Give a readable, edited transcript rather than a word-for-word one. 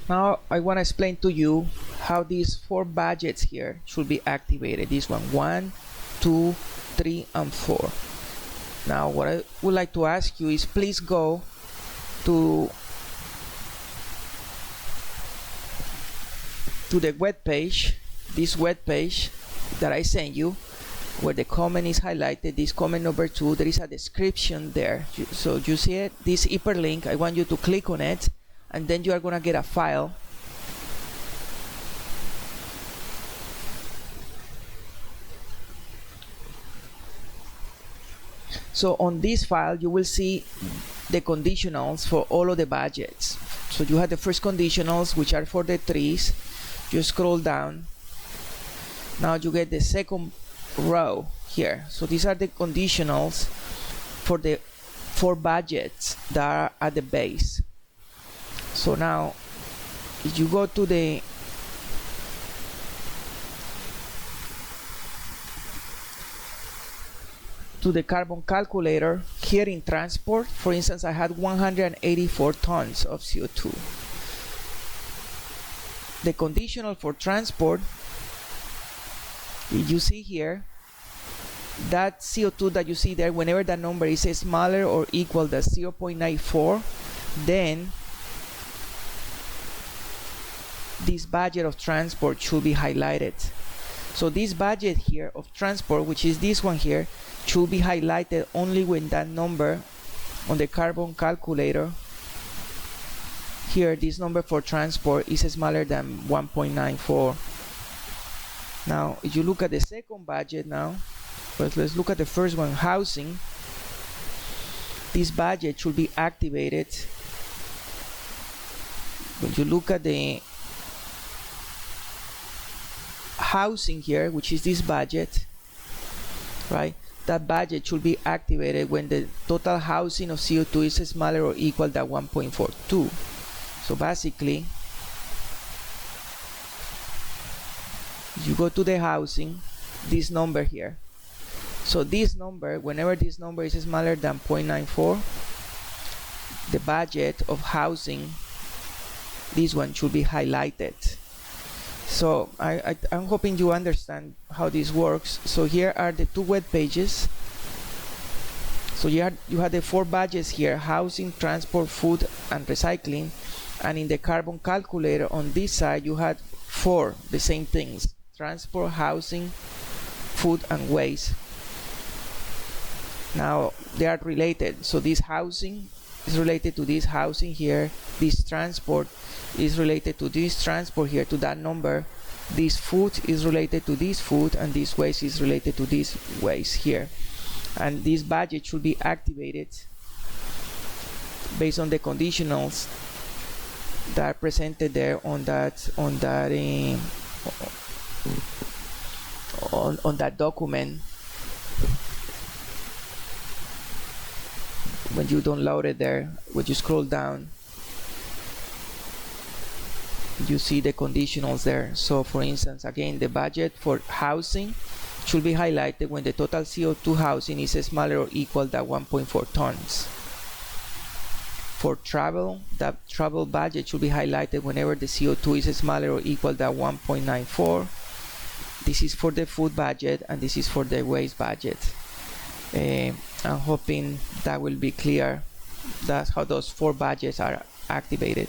Now I want to explain to you how these four budgets here should be activated. This one, 2, 3, and 4. Now what I would like to ask you is please go to the web page, this web page that I sent you, where the comment is highlighted, this comment number 2, there is a description there. So you see it, this hyperlink, I want you to click on it, and then you are gonna get a file. So on this file you will see the conditionals for all of the budgets. So you have the first conditionals, which are for the trees. You scroll down, now you get the second row here. So these are the conditionals for the four budgets that are at the base. So now if you go to the carbon calculator here in transport, for instance, I had 184 tons of CO2. The conditional for transport, you see here, that CO2 that you see there, whenever that number is smaller or equal to 0.94, then this budget of transport should be highlighted. So this budget here of transport, which is this one here, should be highlighted only when that number on the carbon calculator here, this number for transport is smaller than 1.94. Now if you look at the second budget now, but let's look at the first one, housing. This budget should be activated when you look at the housing here, which is this budget, right? That budget should be activated when the total housing of CO2 is smaller or equal to 1.42. So basically, you go to the housing, this number here. So this number, whenever this number is smaller than 0.94, the budget of housing, this one should be highlighted. So I'm hoping you understand how this works. So here are the two web pages. So you have the four budgets here: housing, transport, food, and recycling. And in the carbon calculator on this side, you had four, the same things: transport, housing, food, and waste. Now they are related. So this housing is related to this housing here. This transport is related to this transport here, to that number. This food is related to this food, and this waste is related to this waste here. And this budget should be activated based on the conditionals that are presented there on that document. When you download it there, when you scroll down, you see the conditionals there. So for instance, again, the budget for housing should be highlighted when the total CO2 housing is smaller or equal to 1.4 tons. For travel, that travel budget should be highlighted whenever the CO2 is smaller or equal to 1.94. This is for the food budget, and this is for the waste budget. I'm hoping that will be clear. That's how those four budgets are activated.